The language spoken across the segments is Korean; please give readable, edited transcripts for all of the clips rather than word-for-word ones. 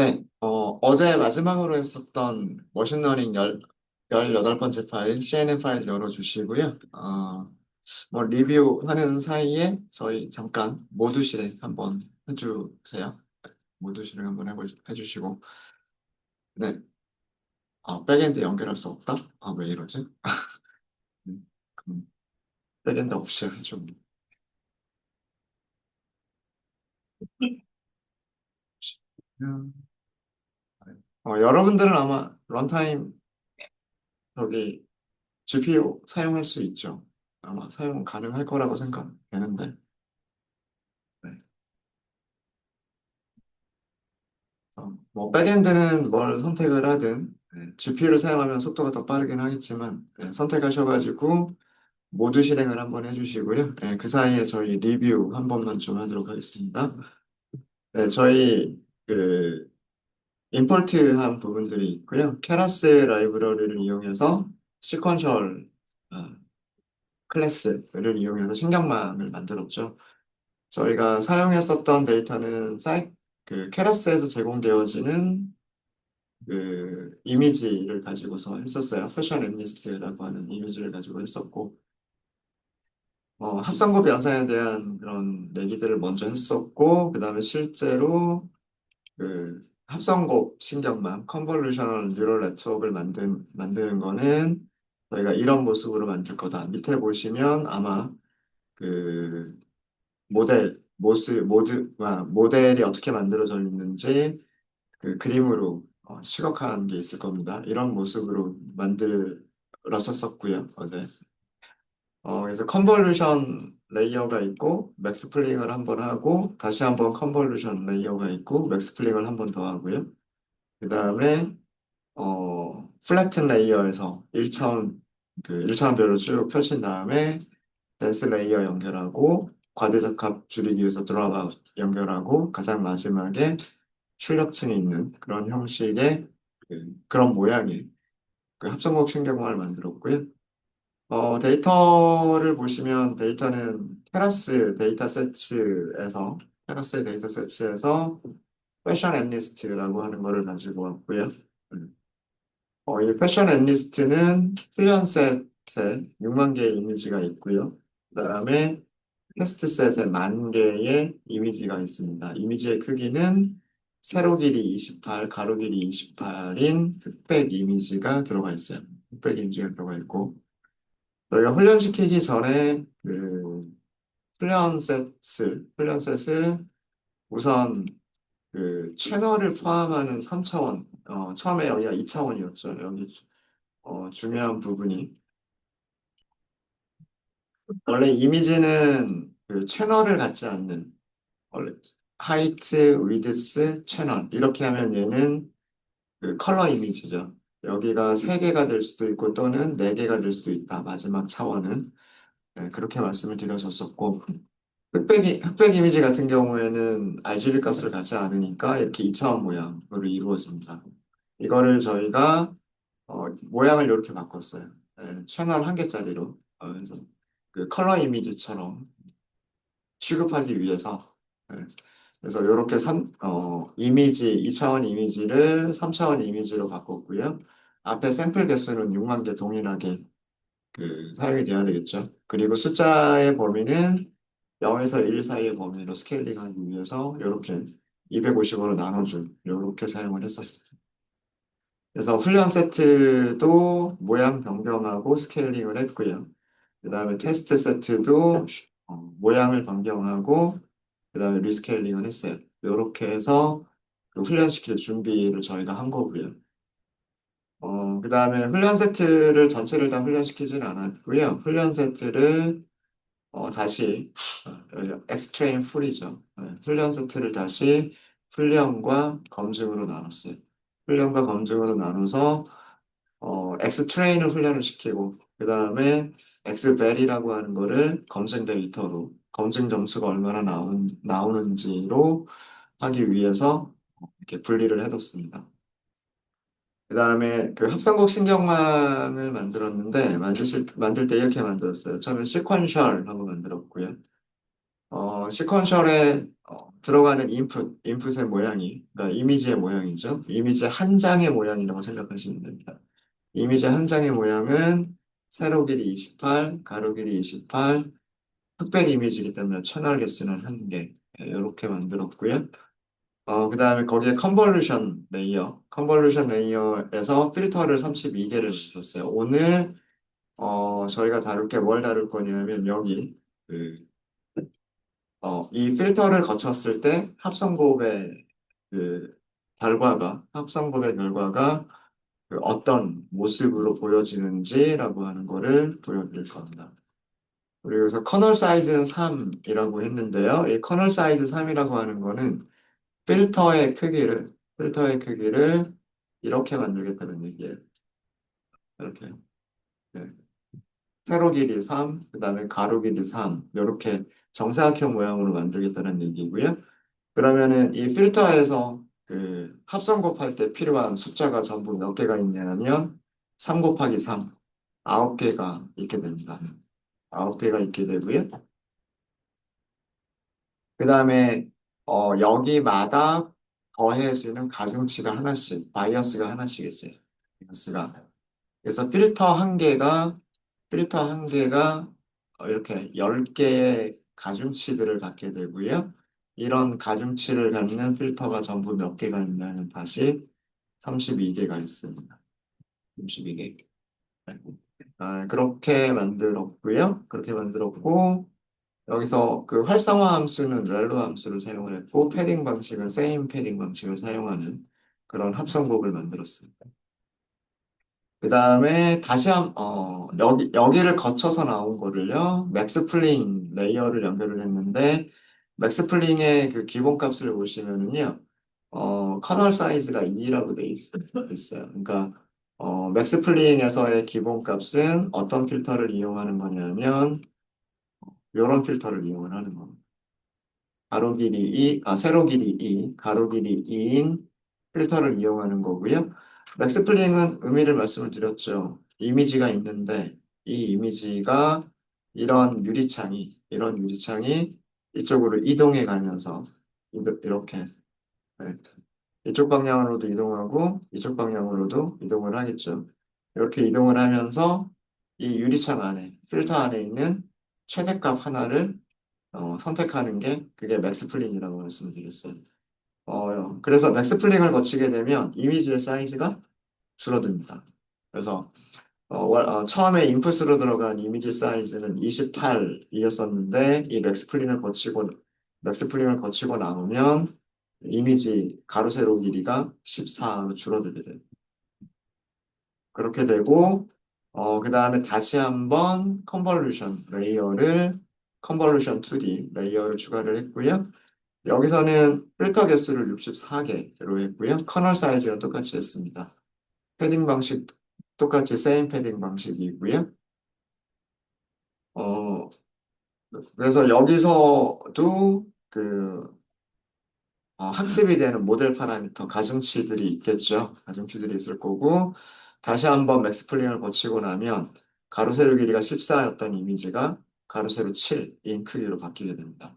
네, 어제 마지막으로 했었던 머신러닝 18번째 파일, CNN 파일 열어주시고요. 뭐 리뷰하는 사이에 저희 잠깐 모두 실행 한번 해주세요. 모두 실행 한번 해주시고. 네, 백엔드 연결할 수 없다? 왜 이러지? 그럼 백엔드 없이 좀. 여러분들은 아마 런타임 저기 GPU 사용할 수 있죠. 아마 사용 가능할 거라고 생각되는데. 네. 뭐 백엔드는 뭘 선택을 하든 GPU를 사용하면 속도가 더 빠르긴 하겠지만 선택하셔가지고 모두 실행을 한번 해주시고요. 그 사이에 저희 리뷰 한 번만 좀 하도록 하겠습니다. 네, 저희 그 임포트한 부분들이 있고요. 케라스 라이브러리를 이용해서 시퀀셜 어, 클래스를 이용해서 신경망을 만들었죠. 저희가 사용했었던 데이터는 그 케라스에서 제공되어지는 이미지를 가지고서 했었어요. 패션 엠니스트라고 하는 이미지를 가지고 했었고, 합성급 연산에 대한 그런 내기들을 먼저 했었고, 그 다음에 실제로 합성급 신경망, 컨볼루셔널 뉴럴 네트워크를 만드는 거는 저희가 이런 모습으로 만들 거다. 밑에 보시면 아마 그 모델이 어떻게 만들어져 있는지 그림으로 시각화한 게 있을 겁니다. 이런 모습으로 만들었었고요. 어제. 그래서 컨볼루션 레이어가 있고 맥스플링을 한번 하고 다시 한번 컨볼루션 레이어가 있고 맥스플링을 한번 더 하고요. 그 다음에 플래튼 레이어에서 1차원별로 쭉 펼친 다음에 덴스 레이어 연결하고 과대적합 줄이기에서 드랍아웃 연결하고 가장 마지막에 출력층이 있는 그런 형식의 그런 모양의 합성곡 신경망을 만들었고요. 데이터를 보시면 데이터는 테라스 데이터 세츠에서 패션 앳리스트라고 하는 거를 가지고 왔고요. 이 패션 앳리스트는 클리언셋에 6만 개의 이미지가 있고요. 그다음에 테스트 셋에 1만 개의 이미지가 있습니다. 이미지의 크기는 세로 길이 28, 가로 길이 28인 흑백 이미지가 들어가 있어요. 흑백 이미지가 들어가 있고 저희가 훈련시키기 전에 훈련셋을 우선 채널을 포함하는 3차원, 처음에 여기가 2차원이었죠. 여기 중요한 부분이 원래 이미지는 채널을 갖지 않는 원래 하이트, 위드스, 채널 이렇게 하면 얘는 컬러 이미지죠. 여기가 3개가 될 수도 있고 또는 4개가 될 수도 있다. 마지막 차원은 그렇게 말씀을 드렸었고 흑백 이미지 같은 경우에는 RGB 값을 갖지 않으니까 이렇게 2차원 모양으로 이루어집니다. 이거를 저희가 모양을 이렇게 바꿨어요. 채널 한 개짜리로. 그래서 컬러 이미지처럼 취급하기 위해서 예, 그래서 이렇게 2차원 이미지를 3차원 이미지로 바꿨고요. 앞에 샘플 개수는 6만 개 동일하게 사용이 돼야 되겠죠. 그리고 숫자의 범위는 0에서 1 사이의 범위로 스케일링하기 위해서 이렇게 250으로 나눠준 이렇게 사용을 했었어요. 그래서 훈련 세트도 모양 변경하고 스케일링을 했고요. 그 다음에 테스트 세트도 모양을 변경하고 그 다음에 리스케일링을 했어요. 이렇게 해서 훈련시킬 준비를 저희가 한 거고요. 그 다음에 훈련 세트를 전체를 다 훈련시키진 않았고요. 훈련 세트를 다시 엑스트레인 풀이죠. 훈련 세트를 다시 훈련과 검증으로 나눴어요. 훈련과 검증으로 나눠서 엑스트레인을 훈련을 시키고 그 다음에 엑스벨이라고 하는 거를 검증 데이터로 검증 점수가 얼마나 나오는지로 하기 위해서 이렇게 분리를 해뒀습니다. 그 다음에 합성곡 신경망을 만들었는데 만들 때 이렇게 만들었어요. 처음에 시퀀셜 한번 만들었고요. 시퀀셜에 들어가는 인풋의 모양이, 그러니까 이미지의 모양이죠. 이미지 한 장의 모양이라고 생각하시면 됩니다. 이미지 한 장의 모양은 세로 길이 28, 가로 길이 28, 흑백 이미지이기 때문에 채널 개수는 1개. 이렇게 만들었고요. 그 다음에 거기에 컨볼루션 레이어에서 필터를 32개를 줬어요. 오늘, 저희가 다룰 게 뭘 다룰 거냐면, 여기, 그, 이 필터를 거쳤을 때 그, 합성곱의 결과가 그 어떤 모습으로 보여지는지라고 하는 거를 보여드릴 겁니다. 그리고 그래서 커널 사이즈는 3이라고 했는데요. 이 커널 사이즈 3이라고 하는 거는 필터의 크기를 이렇게 만들겠다는 얘기예요. 이렇게. 네. 세로 길이 3, 그 다음에 가로 길이 3, 이렇게 정사각형 모양으로 만들겠다는 얘기고요. 그러면은 이 필터에서 그 합성 곱할 때 필요한 숫자가 전부 몇 개가 있냐면 3 곱하기 3, 9개가 있게 됩니다. 9개가 있게 되고요. 그 다음에 여기마다 더해지는 가중치가 하나씩, 바이어스가 하나씩 있어요. 바이어스가. 그래서 필터 한 개가 이렇게 10개의 가중치들을 갖게 되고요. 이런 가중치를 갖는 필터가 전부 몇 개가 있냐면 다시 32개가 있습니다. 32개. 그렇게 만들었고요. 그렇게 만들었고, 여기서 그 활성화 함수는 렐로 함수를 사용을 했고, 패딩 방식은 세임 패딩 방식을 사용하는 그런 합성곡을 만들었습니다. 그 다음에 여기를 거쳐서 나온 거를요, 맥스 플링 레이어를 연결을 했는데, 맥스 플링의 그 기본값을 보시면은요, 커널 사이즈가 2라고 돼 있어요. 그러니까, 맥스 플링에서의 기본값은 어떤 필터를 이용하는 거냐면, 이런 필터를 이용을 하는 겁니다. 세로 길이 2, 가로 길이 2인 필터를 이용하는 거고요. 맥스플링은 의미를 말씀을 드렸죠. 이미지가 있는데 이 이미지가 이런 유리창이 이쪽으로 이동해 가면서 이렇게 네, 이쪽 방향으로도 이동하고 이쪽 방향으로도 이동을 하겠죠. 이렇게 이동을 하면서 이 유리창 안에, 필터 안에 있는 최대값 하나를 선택하는 게 그게 맥스플링이라고 말씀드렸어요. 그래서 맥스플링을 거치게 되면 이미지의 사이즈가 줄어듭니다. 그래서 처음에 인풋으로 들어간 이미지 사이즈는 28이었었는데 이 맥스플링을 거치고 나오면 이미지 가로 세로 길이가 14로 줄어들게 돼요. 그렇게 되고 그 다음에 다시 한번 컨볼루션 2D 레이어를 추가를 했고요. 여기서는 필터 개수를 64개로 했고요. 커널 사이즈는 똑같이 했습니다. 패딩 방식 똑같이 세임 패딩 방식이고요. 어, 그래서 여기서도 학습이 되는 모델 파라미터 가중치들이 있겠죠. 가중치들이 있을 거고 다시 한번 맥스 플링을 거치고 나면 가로 세로 길이가 14였던 이미지가 가로 세로 7인 크기로 바뀌게 됩니다.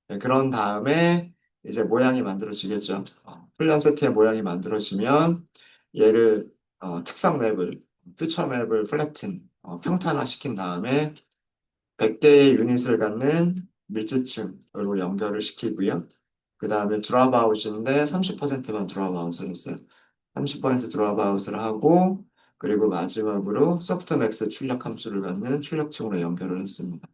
네, 그런 다음에 이제 모양이 만들어지겠죠. 훈련 세트의 모양이 만들어지면 얘를 퓨처 맵을 플래튼, 평탄화 시킨 다음에 100개의 유닛을 갖는 밀집층으로 연결을 시키고요. 그 다음에 드랍 아웃인데 30%만 드랍 아웃을 했어요. 30% 드랍 아웃을 하고 그리고 마지막으로 소프트맥스 출력 함수를 갖는 출력층으로 연결을 했습니다.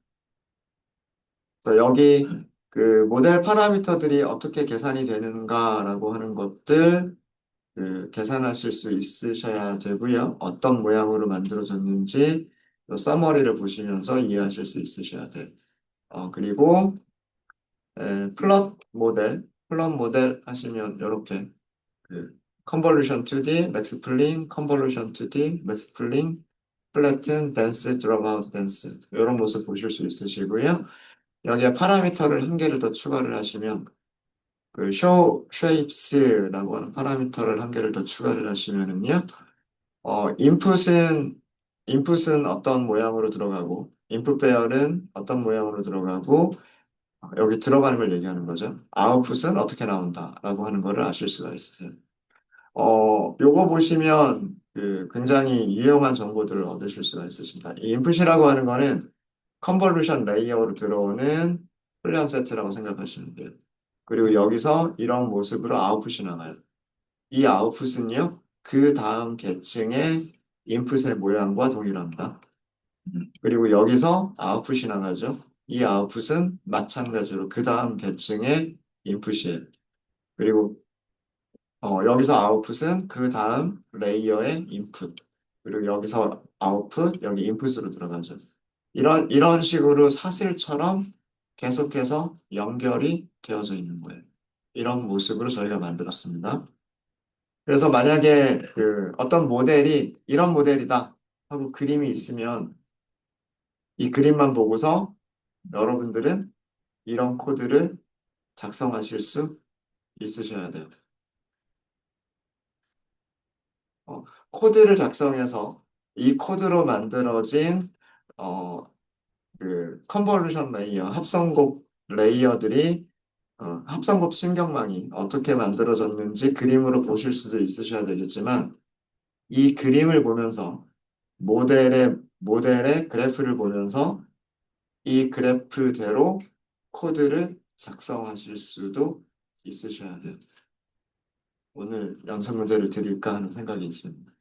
그래서 여기 그 모델 파라미터들이 어떻게 계산이 되는가라고 하는 것들 계산하실 수 있으셔야 되고요. 어떤 모양으로 만들어졌는지 서머리를 보시면서 이해하실 수 있으셔야 돼요. 그리고 플롯 모델 하시면 이렇게 그 컨볼루션 2D, 맥스 플링, 컨볼루션 2D, 맥스 플링, 플래튼, 댄스, 드롭아웃 댄스 이런 모습 보실 수 있으시고요. 여기에 파라미터를 한 개를 더 추가를 하시면 그 show shapes라고 하는 파라미터를 한 개를 더 추가를 하시면은요. 인풋은 어떤 모양으로 들어가고 인풋 배열은 어떤 모양으로 들어가고 여기 들어가는 걸 얘기하는 거죠. 아웃풋은 어떻게 나온다라고 하는 거를 아실 수가 있으세요. 요거 보시면 그 굉장히 유용한 정보들을 얻으실 수가 있으십니다. 이 인풋이라고 하는 거는 컨볼루션 레이어로 들어오는 훈련 세트라고 생각하시면 돼요. 그리고 여기서 이런 모습으로 아웃풋이 나가요. 이 아웃풋은요, 그 다음 계층의 인풋의 모양과 동일합니다. 그리고 여기서 아웃풋이 나가죠. 이 아웃풋은 마찬가지로 그 다음 계층의 인풋이에요. 그리고 여기서 아웃풋은 그 다음 레이어의 인풋. 그리고 여기서 아웃풋, 여기 인풋으로 들어가죠. 이런 식으로 사슬처럼 계속해서 연결이 되어져 있는 거예요. 이런 모습으로 저희가 만들었습니다. 그래서 만약에 그 어떤 모델이 이런 모델이다 하고 그림이 있으면 이 그림만 보고서 여러분들은 이런 코드를 작성하실 수 있으셔야 돼요. 어, 코드를 작성해서 이 코드로 만들어진 어, 그 컨볼루션 레이어, 합성곡 레이어들이 합성곡 신경망이 어떻게 만들어졌는지 그림으로 보실 수도 있으셔야 되겠지만 이 그림을 보면서 모델의 그래프를 보면서 이 그래프대로 코드를 작성하실 수도 있으셔야 돼요. 오늘 연습 문제를 드릴까 하는 생각이 있습니다.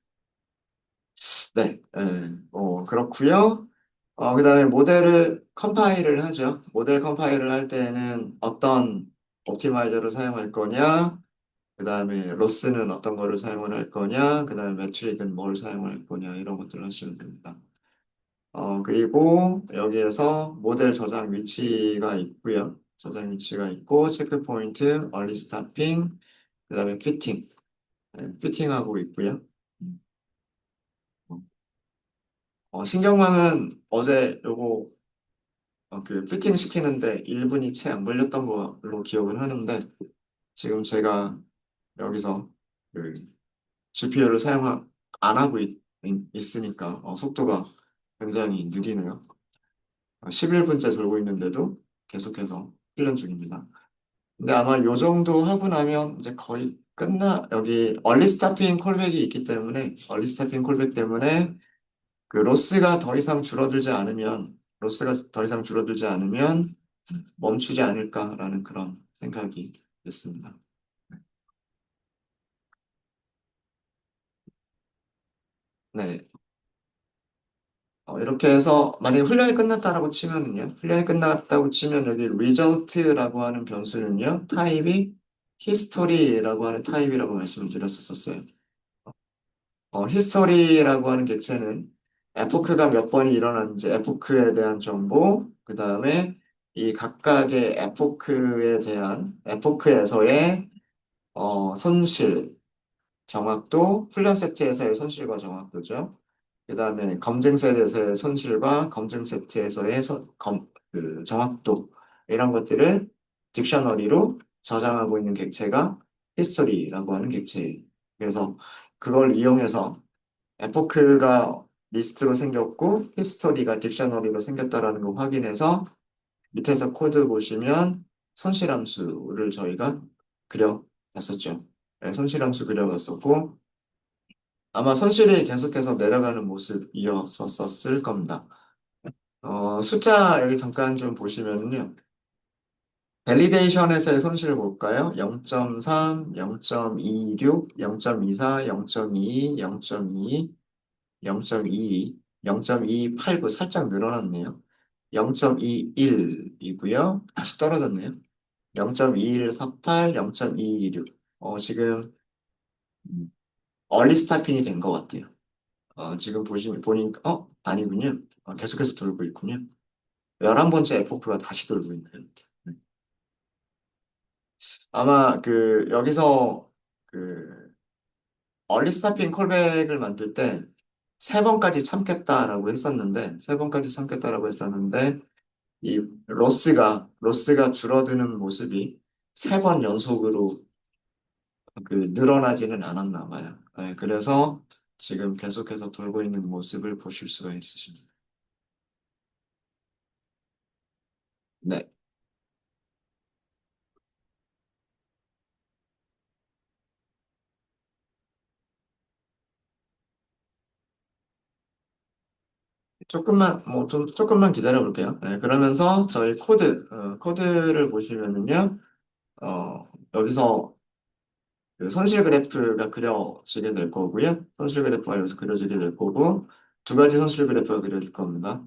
네, 그렇고요. 그다음에 모델을 컴파일을 하죠. 모델 컴파일을 할 때에는 어떤 옵티마이저를 사용할 거냐, 그다음에 로스는 어떤 거를 사용을 할 거냐, 그다음에 매트릭은 뭘 사용할 거냐 이런 것들을 하시면 됩니다. 그리고 여기에서 모델 저장 위치가 있고요. 저장 위치가 있고 체크 포인트, 얼리 스타핑, 그다음에 פי팅, 피팅하고 있고요. 신경망은 어제 요거 그 피팅 시키는데 1분이 채 안 걸렸던 걸로 기억을 하는데 지금 제가 여기서 그 GPU를 안 하고 있으니까 속도가 굉장히 느리네요. 11분째 돌고 있는데도 계속해서 훈련 중입니다. 근데 아마 요 정도 하고 나면 이제 거의 여기 얼리 스타핑 콜백이 있기 때문에 얼리 스타핑 콜백 때문에 그 로스가 더 이상 줄어들지 않으면 멈추지 않을까라는 그런 생각이 있습니다. 네. 이렇게 해서 만약에 훈련이 끝났다라고 치면은요. 훈련이 끝났다고 치면 여기 result라고 하는 변수는요. 타입이 history라고 하는 타입이라고 말씀을 드렸었어요. history라고 하는 객체는 에포크가 몇 번이 일어났는지 에포크에 대한 정보, 그 다음에 이 각각의 에포크에서의 손실, 정확도, 훈련 세트에서의 손실과 정확도죠. 그 다음에 검증 세트에서의 손실과 검증 세트에서의 그 정확도, 이런 것들을 딕셔너리로 저장하고 있는 객체가 히스토리라고 하는 객체예요. 그래서 그걸 이용해서 에포크가 리스트로 생겼고 히스토리가 딕셔너리로 생겼다라는 거 확인해서 밑에서 코드 보시면 손실함수를 저희가 그려놨었죠. 네, 손실함수 그려놨었고 아마 손실이 계속해서 내려가는 모습이었었을 겁니다. 숫자 여기 잠깐 좀 보시면요. 밸리데이션에서의 손실을 볼까요? 0.3, 0.26, 0.24, 0.22, 0.22, 0.22, 0.289 살짝 늘어났네요. 0.21이고요. 다시 떨어졌네요. 0.2148, 0.226. 지금 얼리 스타팅이 된 것 같아요. 지금 보니까 아니군요. 계속해서 돌고 있군요. 11번째 에포크가 다시 돌고 있네요. 네. 아마 그 여기서 그 얼리 스타핑 콜백을 만들 때 세 번까지 참겠다라고 했었는데 이 로스가 줄어드는 모습이 3번 연속으로 그 늘어나지는 않았나 봐요. 네, 그래서 지금 계속해서 돌고 있는 모습을 보실 수가 있으십니다. 네. 조금만 기다려 볼게요. 네, 그러면서 저희 코드를 보시면은요, 여기서 그 손실 그래프가 그려지게 될 거고요. 손실 그래프가 여기서 그려지게 될 거고, 두 가지 손실 그래프가 그려질 겁니다.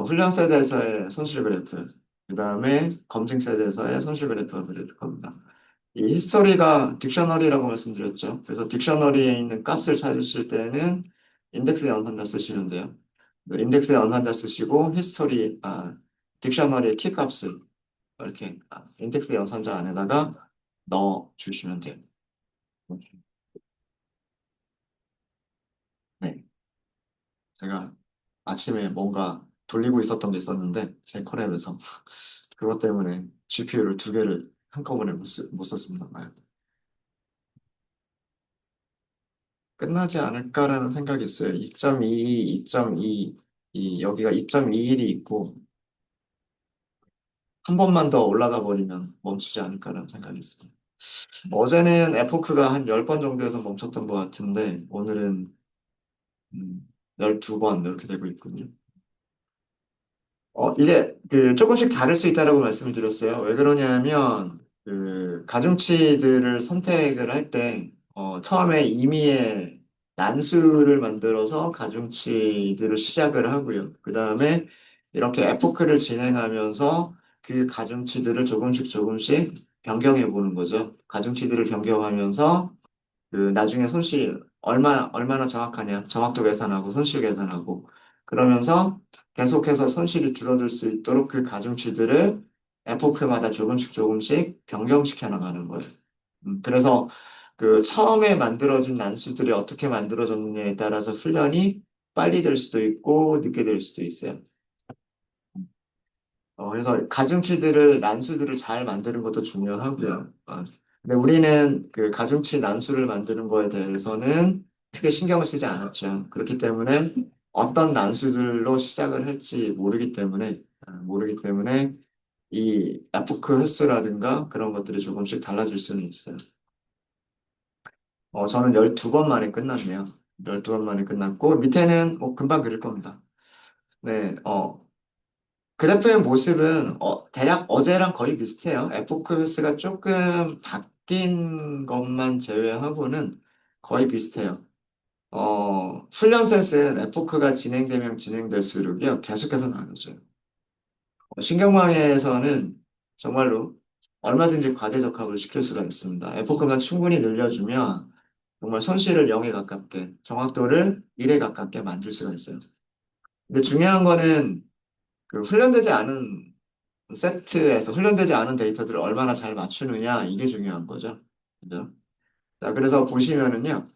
훈련 세대에서의 손실 그래프, 그 다음에 검증 세대에서의 손실 그래프가 그려질 겁니다. 이 히스토리가 딕셔너리라고 말씀드렸죠. 그래서 딕셔너리에 있는 값을 찾으실 때는 인덱스 연산자 쓰시면 돼요. 인덱스 연산자 쓰시고 딕셔너리의 키 값을 이렇게 인덱스 연산자 안에다가 넣어 주시면 돼요. 네. 제가 아침에 뭔가 돌리고 있었던 게 있었는데 제 컬앱에서 그것 때문에 GPU를 두 개를 한꺼번에 못 썼습니다. 끝나지 않을까라는 생각이 있어요. 2.2, 2.2, 여기가 2.21이 있고 한 번만 더 올라가 버리면 멈추지 않을까라는 생각이 있어요. 어제는 에포크가 한 10번 정도에서 멈췄던 것 같은데 오늘은 12번 이렇게 되고 있군요. 이게 조금씩 다를 수 있다라고 말씀을 드렸어요. 왜 그러냐면 그 가중치들을 선택을 할 때 처음에 임의의 난수를 만들어서 가중치들을 시작을 하고요. 그 다음에 이렇게 에포크를 진행하면서 그 가중치들을 조금씩 변경해 보는 거죠. 가중치들을 변경하면서 나중에 손실 얼마나 정확하냐 정확도 계산하고 손실 계산하고 그러면서 계속해서 손실이 줄어들 수 있도록 그 가중치들을 에포크마다 조금씩 변경시켜 나가는 거예요. 그래서 그 처음에 만들어진 난수들이 어떻게 만들어졌느냐에 따라서 훈련이 빨리 될 수도 있고 늦게 될 수도 있어요. 그래서 가중치들을 난수들을 잘 만드는 것도 중요하고요. 근데 우리는 그 가중치 난수를 만드는 거에 대해서는 크게 신경을 쓰지 않았죠. 그렇기 때문에 어떤 난수들로 시작을 할지 모르기 때문에 이 에포크 횟수라든가 그런 것들이 조금씩 달라질 수는 있어요. 저는 12번 만에 끝났네요. 12번 만에 끝났고 밑에는 뭐 금방 그릴 겁니다. 네, 그래프의 모습은 대략 어제랑 거의 비슷해요. 에포크스가 조금 바뀐 것만 제외하고는 거의 비슷해요. 훈련셋은 에포크가 진행되면 진행될수록요, 계속해서 나눠져요. 신경망에서는 정말로 얼마든지 과대적합을 시킬 수가 있습니다. 에포크만 충분히 늘려주면 정말 손실을 0에 가깝게, 정확도를 1에 가깝게 만들 수가 있어요. 근데 중요한 거는 그 훈련되지 않은 데이터들을 얼마나 잘 맞추느냐, 이게 중요한 거죠. 그죠? 자, 그래서 보시면은요,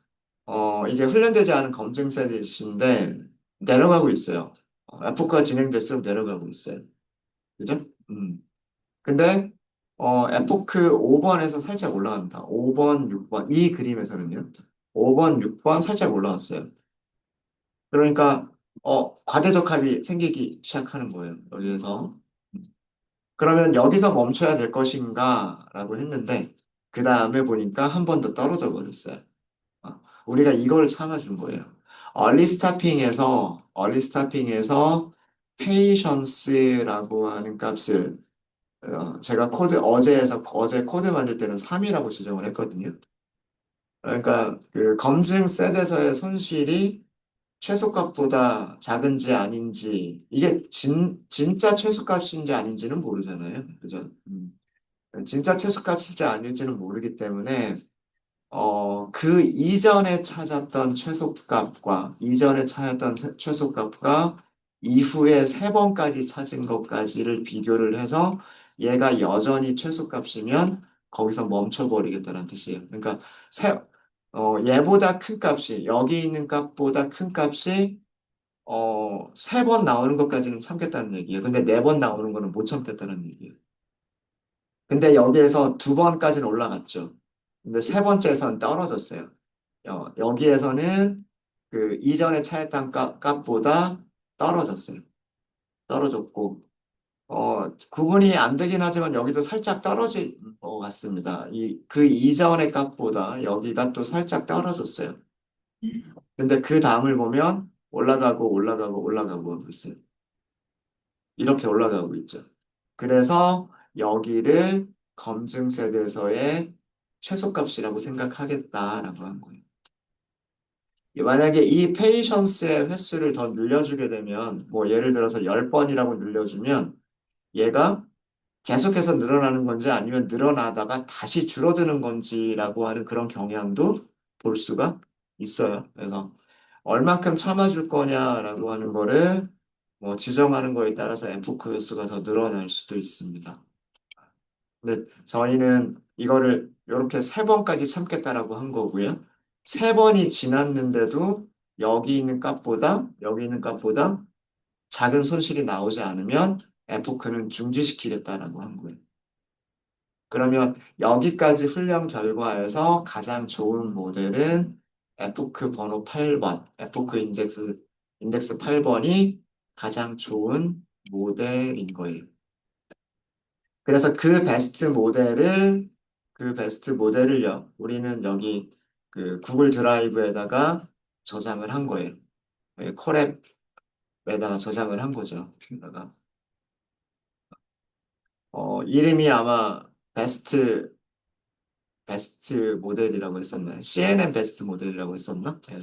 이게 훈련되지 않은 검증 세트인데, 내려가고 있어요. F가 진행될수록 내려가고 있어요. 그죠? 근데, F크 5번에서 살짝 올라갑니다. 5번, 6번. 이 그림에서는요. 5번, 6번 살짝 올라왔어요. 그러니까, 과대적합이 생기기 시작하는 거예요. 여기에서. 그러면 여기서 멈춰야 될 것인가? 라고 했는데, 그 다음에 보니까 한 번 더 떨어져 버렸어요. 우리가 이걸 참아준 거예요. 얼리 스타핑에서 patience라고 하는 값을, 제가 어제 코드 만들 때는 3이라고 지정을 했거든요. 그러니까 그 검증 셋에서의 손실이 최소값보다 작은지 아닌지, 이게 진짜 최소값인지 아닌지는 모르잖아요. 그죠? 진짜 최소값인지 아닐지는 모르기 때문에, 이전에 찾았던 최소값과 이후에 세 번까지 찾은 것까지를 비교를 해서 얘가 여전히 최소값이면 거기서 멈춰버리겠다는 뜻이에요. 그러니까 얘보다 큰 값이, 여기 있는 값보다 큰 값이 세 번 나오는 것까지는 참겠다는 얘기예요. 근데 네 번 나오는 거는 못 참겠다는 얘기예요. 근데 여기에서 두 번까지는 올라갔죠. 근데 세 번째에서는 떨어졌어요. 여기에서는 그 이전에 차였던 값보다 떨어졌어요. 떨어졌고, 구분이 안 되긴 하지만 여기도 살짝 떨어진 것 같습니다. 그 이전의 값보다 여기가 또 살짝 떨어졌어요. 근데 그 다음을 보면 올라가고 올라가고 올라가고 하고 있어요. 이렇게 올라가고 있죠. 그래서 여기를 검증 세대에서의 최소값이라고 생각하겠다라고 한 거예요. 만약에 이 페이션스의 횟수를 더 늘려주게 되면, 뭐 예를 들어서 10번이라고 늘려주면 얘가 계속해서 늘어나는 건지 아니면 늘어나다가 다시 줄어드는 건지라고 하는 그런 경향도 볼 수가 있어요. 그래서 얼만큼 참아줄 거냐라고 하는 거를 뭐 지정하는 거에 따라서 F크 횟수가 더 늘어날 수도 있습니다. 근데 저희는 이거를 이렇게 3번까지 참겠다라고 한 거고요. 3번이 지났는데도 여기 있는 값보다 작은 손실이 나오지 않으면 F크는 중지시키겠다라고 한 거예요. 그러면 여기까지 훈련 결과에서 가장 좋은 모델은 F크 번호 8번, F크 인덱스 8번이 가장 좋은 모델인 거예요. 그래서 그 베스트 모델을요, 우리는 여기 그 구글 드라이브에다가 저장을 한 거예요. 네, 콜앱에다가 저장을 한 거죠. 에다가 이름이 아마 베스트 모델이라고 했었나요? CNN 베스트 모델이라고 했었나? 네.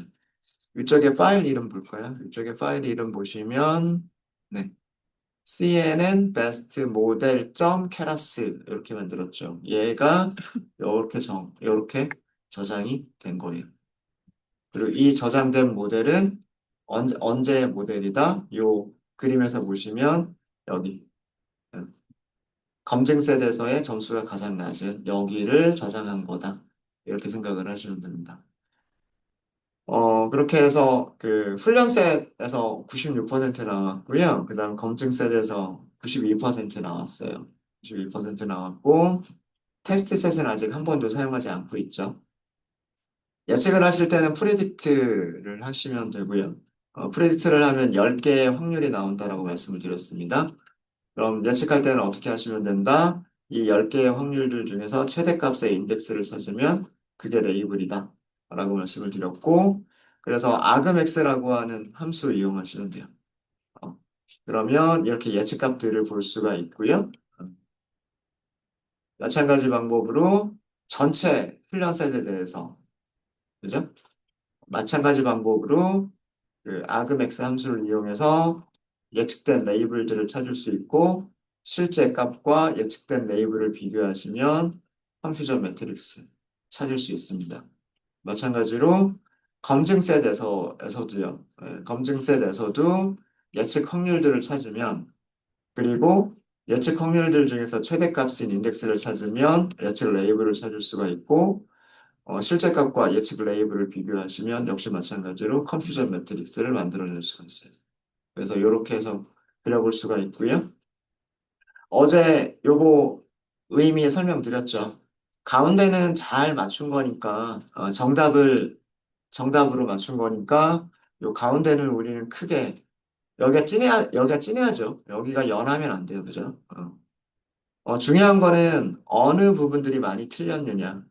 이쪽에 파일 이름 볼까요? 이쪽에 파일 이름 보시면, 네. CNN 베스트 모델 점 케라스 이렇게 만들었죠. 얘가 이렇게 저장이 된 거예요. 그리고 이 저장된 모델은 언제 모델이다? 요 그림에서 보시면 여기 검증 셋에서의 점수가 가장 낮은 여기를 저장한 거다. 이렇게 생각을 하시면 됩니다. 그렇게 해서 그 훈련 셋에서 96% 나왔고요. 그 다음 검증 셋에서 92% 나왔어요. 92% 나왔고, 테스트 셋은 아직 한 번도 사용하지 않고 있죠. 예측을 하실 때는 프리딕트를 하시면 되고요. 프리딕트를 하면 10개의 확률이 나온다라고 말씀을 드렸습니다. 그럼 예측할 때는 어떻게 하시면 된다? 이 10개의 확률들 중에서 최대값의 인덱스를 찾으면 그게 레이블이다. 라고 말씀을 드렸고, 그래서 argmax라고 하는 함수 이용하시면 돼요. 어, 그러면 이렇게 예측값들을 볼 수가 있고요. 마찬가지 방법으로 전체 훈련 셋에 대해서, 그죠? 마찬가지 방법으로 그 argmax 함수를 이용해서 예측된 레이블들을 찾을 수 있고 실제 값과 예측된 레이블을 비교하시면 컨퓨전 매트릭스 찾을 수 있습니다. 마찬가지로 검증셋에서도요. 검증셋에서도 예측 확률들을 찾으면 그리고 예측 확률들 중에서 최대값인 인덱스를 찾으면 예측 레이블을 찾을 수가 있고 실제 값과 예측 레이블을 비교하시면 역시 마찬가지로 컨퓨전 매트릭스를 만들어낼 수가 있어요. 그래서 이렇게 해서 그려볼 수가 있고요. 어제 요거 의미 설명드렸죠. 가운데는 잘 맞춘 거니까 정답으로 맞춘 거니까 요 가운데는 우리는 크게 여기가 진해야죠. 여기가 연하면 안 돼요. 그죠? 중요한 거는 어느 부분들이 많이 틀렸느냐.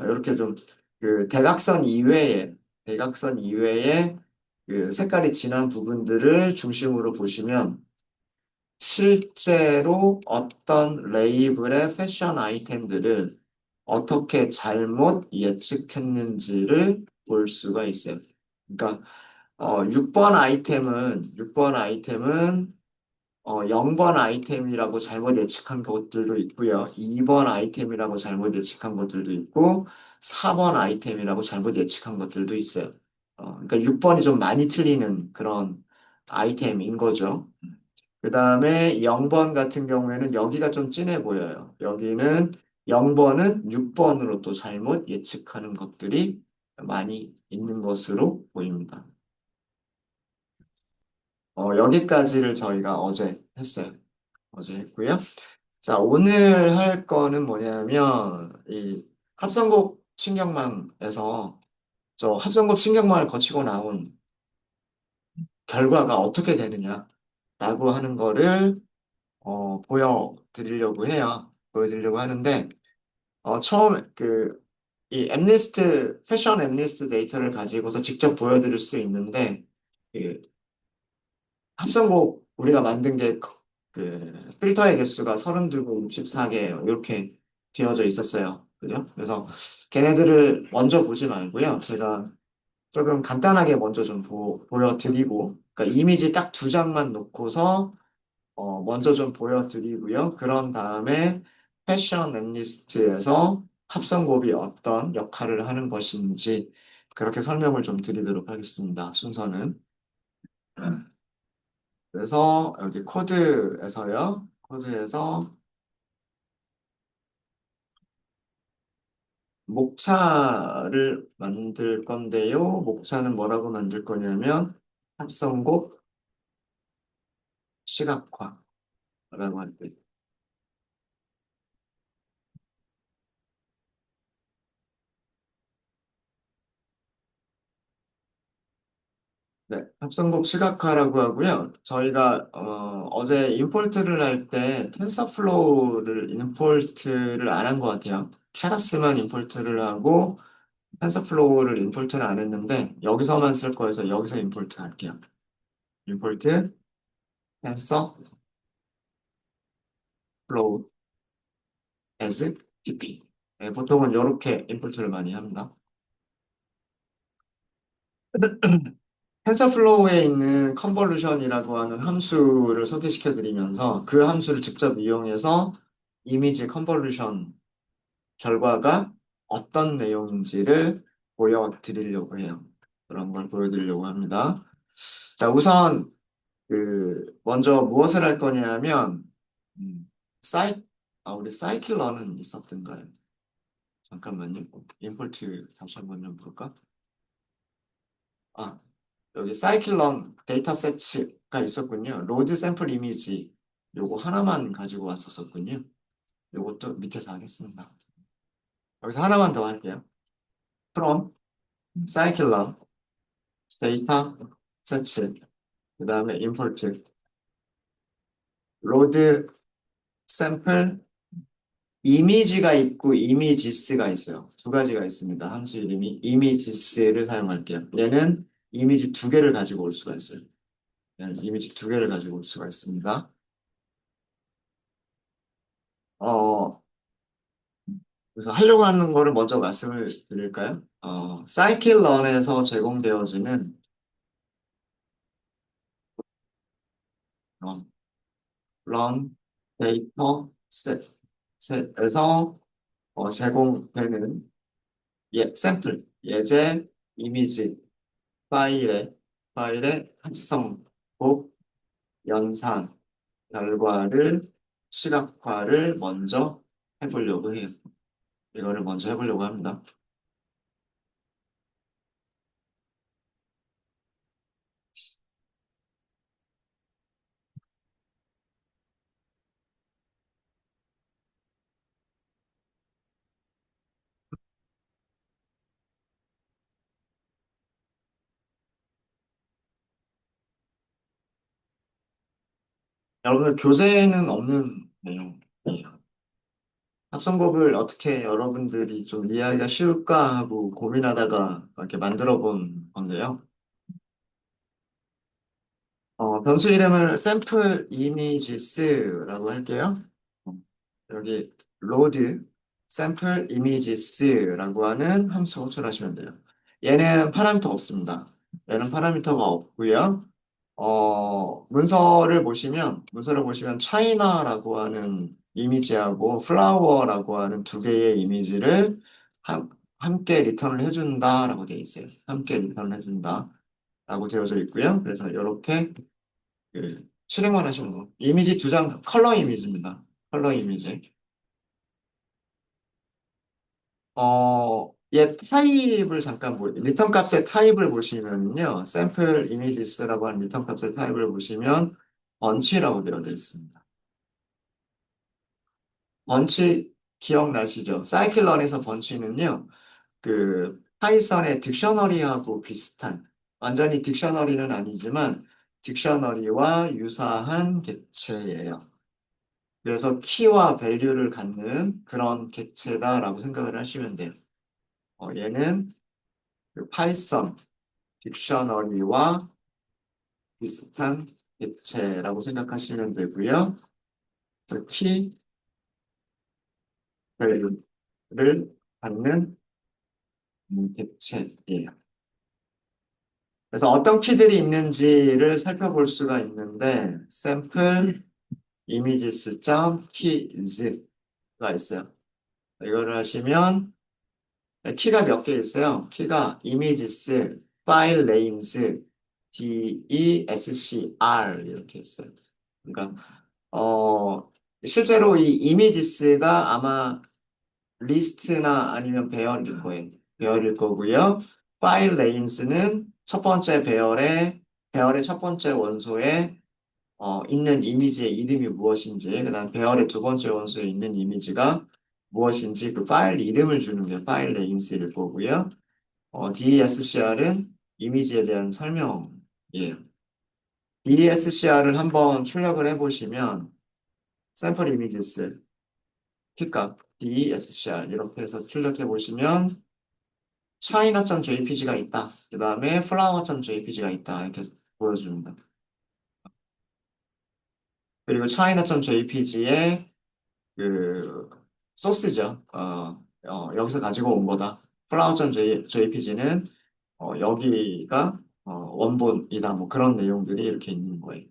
이렇게 좀 그 대각선 이외에 그 색깔이 진한 부분들을 중심으로 보시면 실제로 어떤 레이블의 패션 아이템들을 어떻게 잘못 예측했는지를 볼 수가 있어요. 그러니까 6번 아이템은 0번 아이템이라고 잘못 예측한 것들도 있고요. 2번 아이템이라고 잘못 예측한 것들도 있고 4번 아이템이라고 잘못 예측한 것들도 있어요. 그러니까 6번이 좀 많이 틀리는 그런 아이템인 거죠. 그 다음에 0번 같은 경우에는 여기가 좀 진해 보여요. 여기는 0번은 6번으로 또 잘못 예측하는 것들이 많이 있는 것으로 보입니다. 여기까지를 저희가 어제 했어요. 어제 했고요. 자, 오늘 할 거는 뭐냐면, 이 합성곡 신경망에서 저 합성곡 신경망을 거치고 나온 결과가 어떻게 되느냐라고 하는 거를 보여드리려고 해요. 보여드리려고 하는데, 처음에 이 패션 엠니스트 데이터를 가지고서 직접 보여드릴 수 있는데, 그 합성곡 우리가 만든 게 필터의 개수가 32개, 64개예요. 이렇게 되어져 있었어요. 그죠? 그래서 걔네들을 먼저 보지 말고요. 제가 조금 간단하게 먼저 좀 보여드리고, 그러니까 이미지 딱 두 장만 놓고서 먼저 좀 보여드리고요. 그런 다음에 패션 앤리스트에서 합성곡이 어떤 역할을 하는 것인지 그렇게 설명을 좀 드리도록 하겠습니다. 순서는. 그래서 여기 코드에서요. 코드에서 목차를 만들 건데요. 목차는 뭐라고 만들 거냐면 합성곡 시각화라고 할게요. 네, 합성곡 시각화라고 하고요. 저희가 제 임포트를 할 때 텐서플로우를 임포트를 안 한 것 같아요. 케라스만 임포트를 하고 텐서플로우를 임포트를 안 했는데 여기서만 쓸 거여서 여기서 임포트 할게요. 임포트 텐서플로우 as pp. 네, 보통은 이렇게 임포트를 많이 합니다. 텐서플로우에 있는 컨볼루션이라고 하는 함수를 소개시켜 드리면서 그 함수를 직접 이용해서 이미지 컨볼루션 결과가 어떤 내용인지를 보여드리려고 해요. 그런 걸 보여드리려고 합니다. 자, 우선 먼저 무엇을 할 거냐면 음, 사이 우리 사이클러는 있었던가요? 잠깐만요. 임포트 다시 한번 좀 볼까? 아, 여기 사이클론 데이터 세츠가 있었군요. 로드 샘플 이미지 요거 하나만 가지고 왔었었군요. 요것도 밑에서 하겠습니다. 여기서 하나만 더 할게요. from 사이클론 데이터 세츠 그 다음에 임포트 로드 샘플 이미지가 있고 이미지스가 있어요. 두 가지가 있습니다. 함수 이름이 이미지스를 사용할게요. 얘는 이미지 두 개를 가지고 올 수가 있어요. 얘는 이미지 두 개를 가지고 올 수가 있습니다. 어, 그래서 하려고 하는 거를 먼저 말씀을 드릴까요? 사이클런에서 제공되어지는 런, 런 데이터 셋에서 제공되는 샘플, 예제, 이미지, 파일의 합성, 곱, 연산, 결과를 시각화를 먼저 해보려고 해요. 이거를 먼저 해보려고 합니다. 여러분들 교재에는 없는 내용이에요. 합성곡을 어떻게 여러분들이 좀 이해하기가 쉬울까 하고 고민하다가 이렇게 만들어 본 건데요. 변수 이름을 샘플 이미지스라고 할게요. 어, 여기 load 샘플 이미지스라고 하는 함수 호출하시면 돼요. 얘는 파라미터 없습니다. 얘는 파라미터가 없고요. 문서를 보시면 차이나라고 하는 이미지하고 플라워라고 하는 두 개의 이미지를 함께 리턴을 해준다라고 되어 있어요. 함께 리턴을 해준다라고 되어져 있고요. 그래서 이렇게 실행만 하시면 돼요. 이미지 두 장, 컬러 이미지입니다. 컬러 이미지. 얘 타입을 잠깐 리턴 값의 타입을 보시면요. 샘플 이미지스라고 하는 리턴 값의 타입을 보시면 번치라고 되어 있습니다. 번치 기억나시죠? 사이클런에서 번치는요. 파이썬의 딕셔너리하고 비슷한 완전히 딕셔너리는 아니지만 딕셔너리와 유사한 객체예요. 그래서 키와 밸류를 갖는 그런 객체다라고 생각을 하시면 돼요. 얘는 파이썬 딕셔너리와 비슷한 객체라고 생각하시면 되고요. 그 키를 갖는 객체예요. 그래서 어떤 키들이 있는지를 살펴볼 수가 있는데 sample images.keys가 있어요. 이거를 하시면 키가 몇 개 있어요. 키가 images, file names, DESCR 이렇게 있어요. 그러니까 실제로 이 images가 아마 리스트나 아니면 배열일 거예요. 배열일 거고요. 파일 네임스는 첫 번째 배열의 첫 번째 원소에 있는 이미지의 이름이 무엇인지, 그다음 배열의 두 번째 원소에 있는 이미지가 무엇인지 그 파일 이름을 주는 게 파일 네임스일 거고요. DESCR은 이미지에 대한 설명이에요. DESCR을 한번 출력을 해보시면 샘플 이미지스 픽값 DESCR 이렇게 해서 출력해 보시면 china.jpg가 있다. 그 다음에 flower.jpg가 있다. 이렇게 보여줍니다. 그리고 china.jpg의 그 소스죠. 여기서 가지고 온 거다. flower.jpg는 여기가 원본이다. 뭐 그런 내용들이 이렇게 있는 거예요.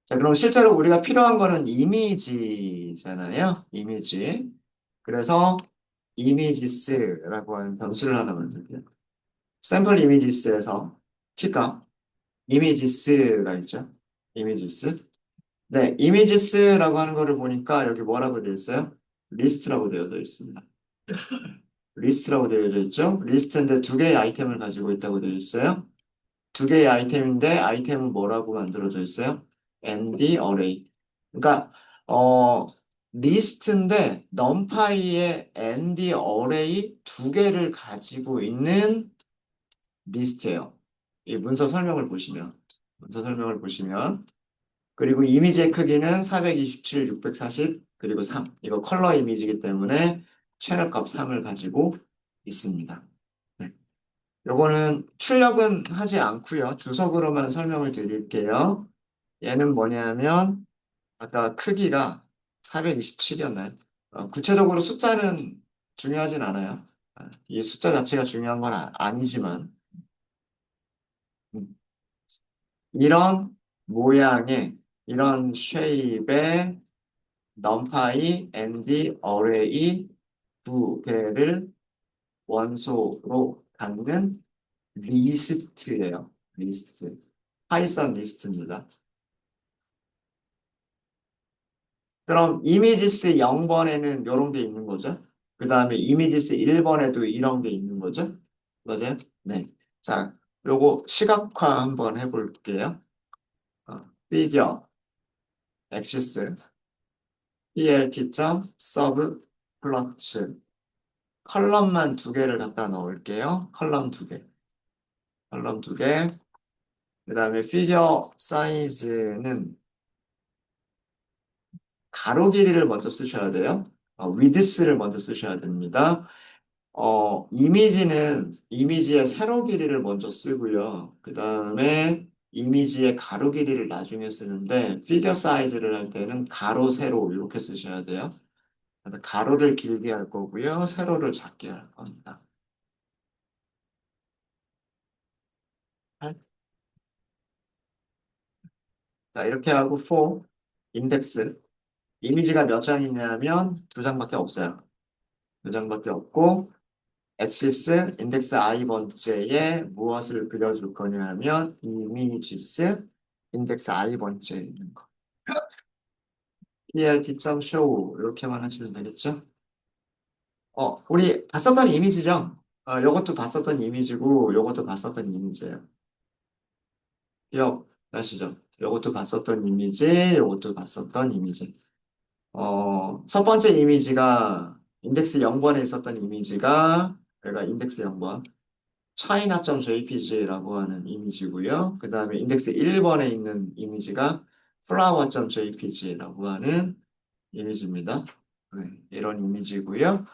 자, 그럼 실제로 우리가 필요한 거는 이미지잖아요. 이미지. 그래서 이미지스라고 하는 변수를 하나 만들게요. 샘플 이미지스에서 키가 이미지스가 있죠. 이미지스. 네, 이미지스라고 하는 거를 보니까 여기 뭐라고 되어 있어요? 리스트라고 되어져 있습니다. 리스트라고 되어져 있죠. 리스트인데 두 개의 아이템을 가지고 있다고 되어 있어요. 두 개의 아이템인데 아이템은 뭐라고 만들어져 있어요? ND array. 그러니까 어 리스트인데 numPy의 ND array 두 개를 가지고 있는 리스트예요. 이 문서 설명을 보시면 그리고 이미지의 크기는 427, 640 그리고 3. 이거 컬러 이미지이기 때문에 채널값 3을 가지고 있습니다. 네. 요거는 출력은 하지 않고요. 주석으로만 설명을 드릴게요. 얘는 뭐냐면 아까 크기가 427이었나요? 구체적으로 숫자는 중요하진 않아요. 이 숫자 자체가 중요한 건 아니지만 음, 이런 모양의 이런 쉐입의 numpy, and, array 두 개를 원소로 갖는 리스트예요. 리스트. 파이썬 리스트입니다. 그럼 이미지스 0번에는 이런 게 있는 거죠. 그 다음에 이미지스 1번에도 이런 게 있는 거죠. 맞아요? 네. 자, 요거 시각화 한번 해볼게요. 피겨, 엑시스, plt.sub 플러츠 컬럼만 두 개를 갖다 넣을게요. 컬럼 두 개. 컬럼 두 개. 그 다음에 피겨 사이즈는 가로 길이를 먼저 쓰셔야 돼요. 위드스를 먼저 쓰셔야 됩니다. 이미지의 세로 길이를 먼저 쓰고요. 그 다음에 이미지의 가로 길이를 나중에 쓰는데 피겨 사이즈를 할 때는 가로, 세로 이렇게 쓰셔야 돼요. 그래서 가로를 길게 할 거고요. 세로를 작게 할 겁니다. 자, 이렇게 하고 for 인덱스 이미지가 몇 장이냐면 두 장밖에 없어요. 두 장밖에 없고 엑시스 인덱스 i 번째에 무엇을 그려줄 거냐면 이미지스 인덱스 i 번째에 있는 거. plt.show 이렇게만 하시면 되겠죠? 우리 봤었던 이미지죠? 요것도 봤었던 이미지고 요것도 봤었던 이미지예요. 기억나시죠? 요것도 봤었던 이미지, 요것도 봤었던 이미지. 첫 번째 이미지가 인덱스 0번에 있었던 이미지가 여기가 인덱스 0번 china.jpg라고 하는 이미지고요. 그 다음에 인덱스 1번에 있는 이미지가 flower.jpg라고 하는 이미지입니다. 네, 이런 이미지고요.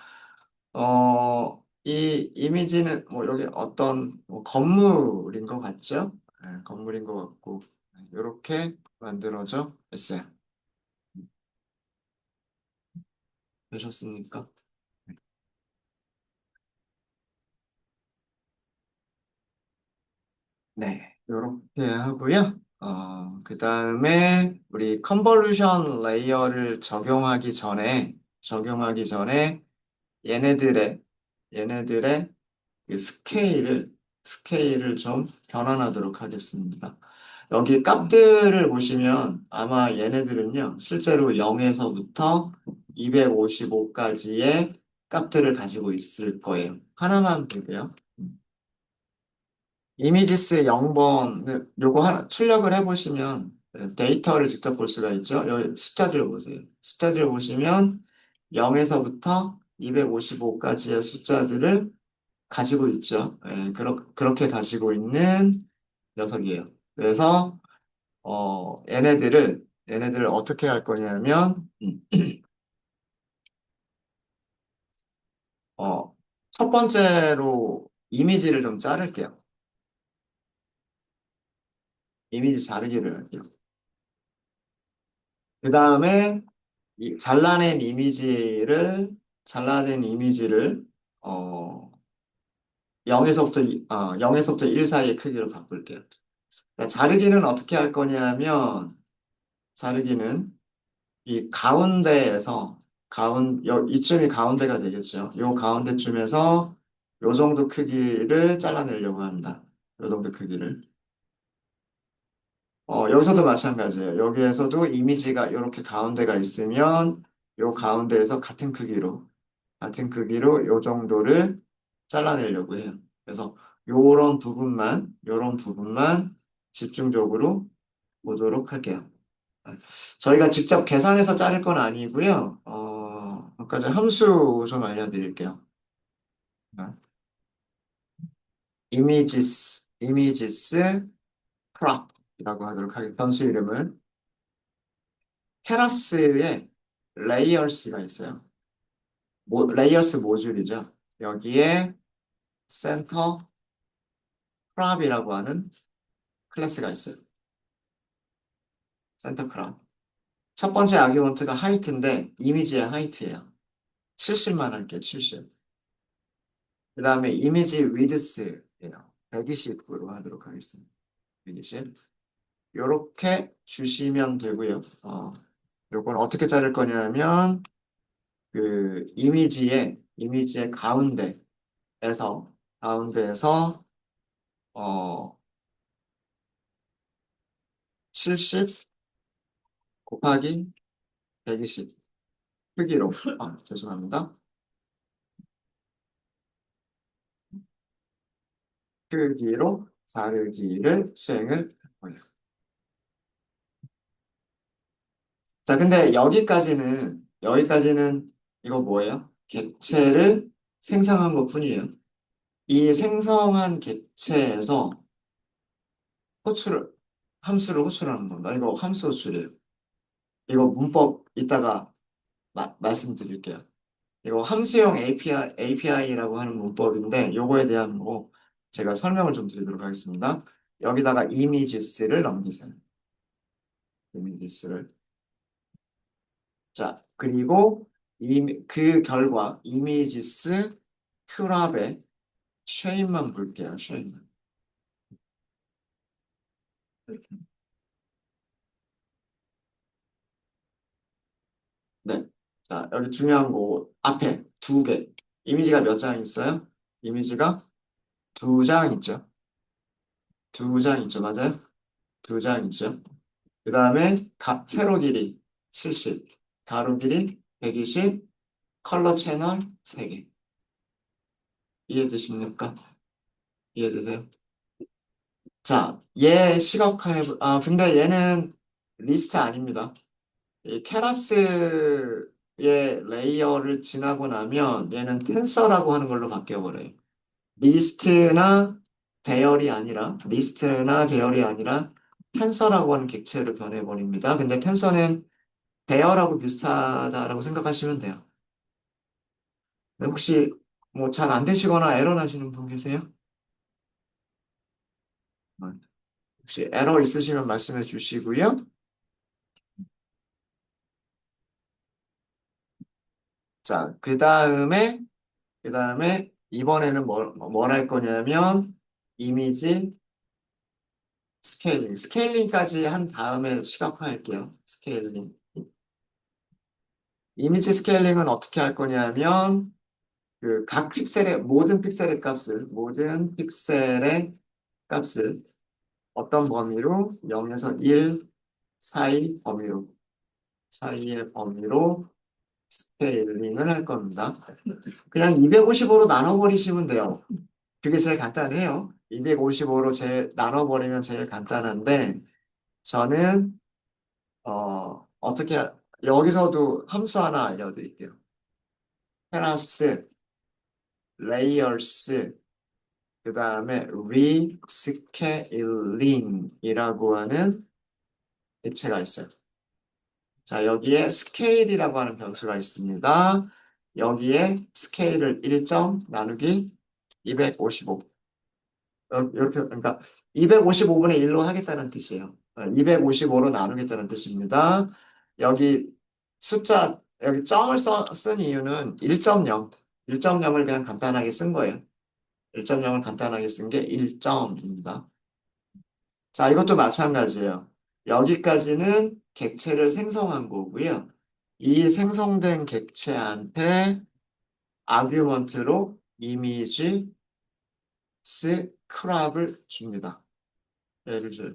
이 이미지는 뭐 여기 어떤 뭐 건물인 것 같죠? 건물인 것 같고 이렇게 만들어져 있어요. 되셨습니까? 네, 이렇게 하고요. 그 다음에 우리 컨볼루션 레이어를 적용하기 전에 얘네들의, 얘네들의 그 스케일을 좀 변환하도록 하겠습니다. 여기 값들을 보시면 아마 얘네들은요, 실제로 0에서부터 255까지의 값들을 가지고 있을 거예요. 하나만 보고요. 이미지스 0번, 요거 하나 출력을 해보시면 데이터를 직접 볼 수가 있죠. 여기 숫자들 보세요. 숫자들 보시면 0에서부터 255까지의 숫자들을 가지고 있죠. 그렇게 가지고 있는 녀석이에요. 그래서, 얘네들을 어떻게 할 거냐면, 어, 첫 번째로 이미지를 좀 자를게요. 이미지 자르기를 할게요. 그 다음에 잘라낸 이미지를, 어, 0에서부터 1 사이의 크기로 바꿀게요. 자르기는 어떻게 할 거냐면, 자르기는 이 가운데에서 이쯤이 가운데가 되겠죠. 요 가운데쯤에서 요 정도 크기를 잘라내려고 합니다. 요 정도 크기를. 여기서도 마찬가지예요. 여기에서도 이미지가 이렇게 가운데가 있으면 요 가운데에서 같은 크기로 요 정도를 잘라내려고 해요. 그래서 요런 부분만 집중적으로 보도록 할게요. 저희가 직접 계산해서 자를 건 아니고요. 아까 전 함수 좀 알려드릴게요. 이미지스 크롭이라고 하도록 하겠습니다. 변수 이름은 테라스에 레이어스가 있어요. 레이어스 모듈이죠. 여기에 센터 크롭이라고 하는 클래스가 있어요. 센터 크롭. 첫 번째 아규먼트가 하이트인데 이미지의 하이트예요. 70만 할게요. 70. 그 다음에 이미지 위드스예요. 120으로 하도록 하겠습니다. 120. 요렇게 주시면 되고요. 요건 어떻게 자를 거냐면 그 이미지의 가운데에서 어 70 곱하기 120 크기로 죄송합니다. 크기로 자르기를 수행을 할 거예요. 자, 근데 여기까지는 이거 뭐예요? 객체를 생성한 것뿐이에요. 이 생성한 객체에서 호출을, 함수를 호출하는 겁니다. 이거 함수 호출이에요. 이거 문법 이따가 말씀드릴게요. 이거 함수형 API라고 하는 문법인데, 요거에 대한 제가 설명을 좀 드리도록 하겠습니다. 여기다가 이미지스를 넘기세요. 이미지스를. 자, 그리고 그 결과 이미지스 큐랍의 쉐임만 볼게요. 쉐임. 네. 자, 여기 중요한 거 앞에 두 개. 이미지가 몇 장 있어요? 이미지가 두 장 있죠. 두 장 있죠. 맞아요? 두 장 있죠. 그 다음에 세로 길이 70, 가로 길이 120, 컬러 채널 3개. 이해되십니까? 이해되세요? 자, 근데 얘는 리스트 아닙니다. 이 케라스의 레이어를 지나고 나면 얘는 텐서라고 하는 걸로 바뀌어버려요. 리스트나 배열이 아니라 텐서라고 하는 객체로 변해버립니다. 근데 텐서는 배열하고 비슷하다라고 생각하시면 돼요. 혹시 뭐 잘 안 되시거나 에러 나시는 분 계세요? 혹시 에러 있으시면 말씀해 주시고요. 자, 그 다음에 이번에는 뭘 할 거냐면 이미지 스케일링까지 한 다음에 시각화할게요. 스케일링. 이미지 스케일링은 어떻게 할 거냐면 그 각 픽셀의 모든 픽셀의 값을 어떤 범위로 0에서 1 사이의 범위로 스케일링을 할 겁니다. 그냥 255로 나눠버리시면 돼요. 그게 제일 간단해요. 255로 나눠버리면 제일 간단한데 저는 어떻게 여기서도 함수 하나 알려드릴게요. 테라스, 레이어스, 그 다음에 리스케일링이라고 하는 객체가 있어요. 자, 여기에 스케일이라고 하는 변수가 있습니다. 여기에 스케일을 1점 나누기 255. 이렇게, 그러니까 255분의 1로 하겠다는 뜻이에요. 255로 나누겠다는 뜻입니다. 여기 여기 점을 쓴 이유는 1.0, 1.0을 그냥 간단하게 쓴 거예요. 1.0을 간단하게 쓴 게 1점입니다. 자, 이것도 마찬가지예요. 여기까지는 객체를 생성한 거고요. 이 생성된 객체한테 아규먼트로 이미지 스크랍을 줍니다. 예를 들어.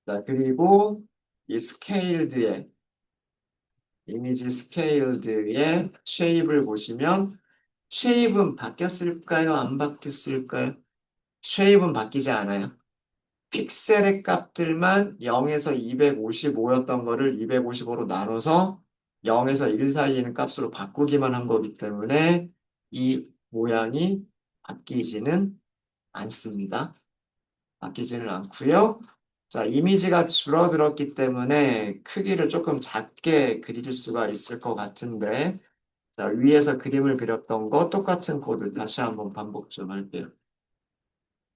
자, 그리고 이 이미지 스케일드의 쉐입을 보시면 쉐입은 바뀌었을까요? 안 바뀌었을까요? 쉐입은 바뀌지 않아요. 픽셀의 값들만 0에서 255였던 거를 255로 나눠서 0에서 1 사이에 있는 값으로 바꾸기만 한 거기 때문에 이 모양이 바뀌지는 않습니다. 바뀌지는 않고요. 자, 이미지가 줄어들었기 때문에 크기를 조금 작게 그릴 수가 있을 것 같은데 자, 위에서 그림을 그렸던 거 똑같은 코드 다시 한번 반복 좀 할게요.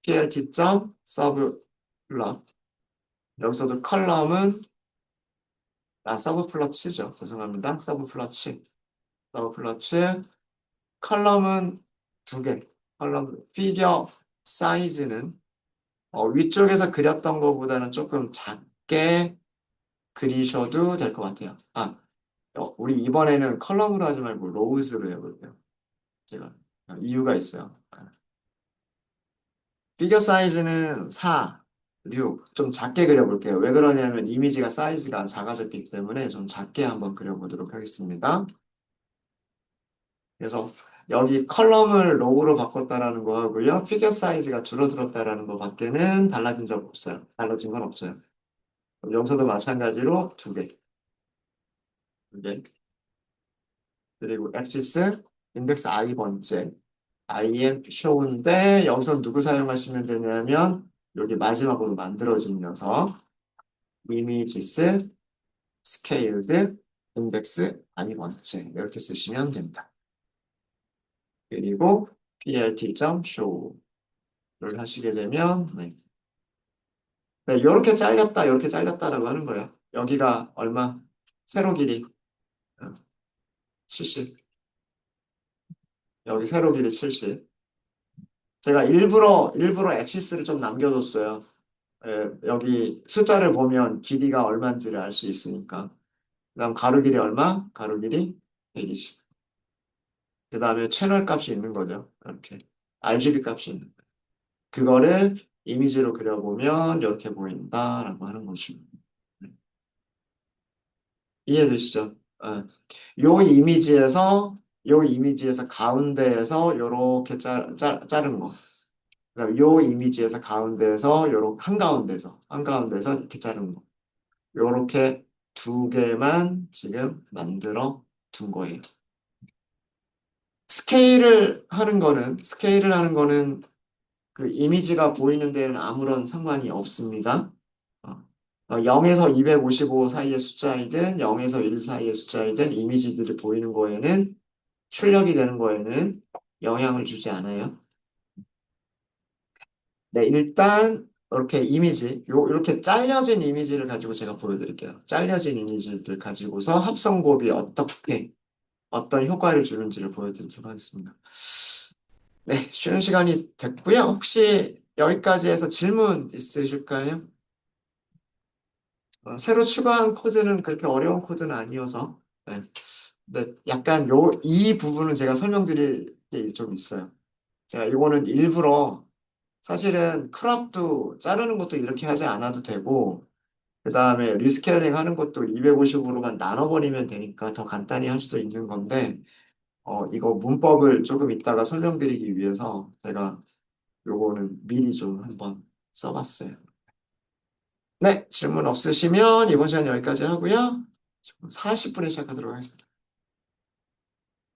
plt.sub 플러 여기서도 컬럼은 서브 플러츠죠. 죄송합니다. 서브 플러츠 컬럼은 두 개. 컬럼 피겨 사이즈는 위쪽에서 그렸던 것보다는 조금 작게 그리셔도 될 것 같아요. 우리 이번에는 컬럼으로 하지 말고 로우즈로 해볼게요. 제가 이유가 있어요. 피겨 사이즈는 4, 6, 좀 작게 그려볼게요. 왜 그러냐면 이미지가 사이즈가 작아졌기 때문에 좀 작게 한번 그려보도록 하겠습니다. 그래서 여기 컬럼을 로우로 바꿨다라는 거 하고요. 피겨 사이즈가 줄어들었다라는 거 밖에는 달라진 적 없어요. 달라진 건 없어요. 여기서도 마찬가지로 두 개. 그리고 엑시스, 인덱스 I 번째. IM show인데 여기서 누구 사용하시면 되냐면 여기 마지막으로 만들어진 녀석 images scaled index I 번째 이렇게 쓰시면 됩니다. 그리고 plt.show를 하시게 되면 네, 이렇게 잘렸다라고 하는 거예요. 여기가 얼마? 세로 길이 70. 여기 세로 길이 70. 제가 일부러 엑시스를 좀 남겨뒀어요. 여기 숫자를 보면 길이가 얼마인지를 알 수 있으니까. 그 다음 가로 길이 얼마? 가로 길이 120. 그 다음에 채널 값이 있는 거죠. 이렇게. RGB 값이 있는 거예요. 그거를 이미지로 그려보면 이렇게 보인다라고 하는 거죠. 이해되시죠? 요 이미지에서 가운데에서 요렇게 자른 거. 그다음에 요 이미지에서 가운데에서 한가운데에서 이렇게 자른 거. 요렇게 두 개만 지금 만들어 둔 거예요. 스케일을 하는 거는 그 이미지가 보이는 데는 아무런 상관이 없습니다. 0에서 255 사이의 숫자이든 0에서 1 사이의 숫자이든 이미지들이 보이는 거에는 출력이 되는 거에는 영향을 주지 않아요. 네, 일단 이렇게 이미지, 이렇게 잘려진 이미지를 가지고 제가 보여드릴게요. 잘려진 이미지들 가지고서 합성곱이 어떻게, 어떤 효과를 주는지를 보여드리도록 하겠습니다. 네, 쉬는 시간이 됐고요. 혹시 여기까지 해서 질문 있으실까요? 새로 추가한 코드는 그렇게 어려운 코드는 아니어서, 네. 근데 약간 이 부분은 제가 설명드릴 게 좀 있어요. 제가 이거는 일부러 사실은 크롭도 자르는 것도 이렇게 하지 않아도 되고, 그 다음에 리스케일링 하는 것도 250으로만 나눠버리면 되니까 더 간단히 할 수도 있는 건데, 이거 문법을 조금 이따가 설명드리기 위해서 제가 요거는 미리 좀 한번 써봤어요. 네, 질문 없으시면 이번 시간 여기까지 하고요. 40분에 시작하도록 하겠습니다.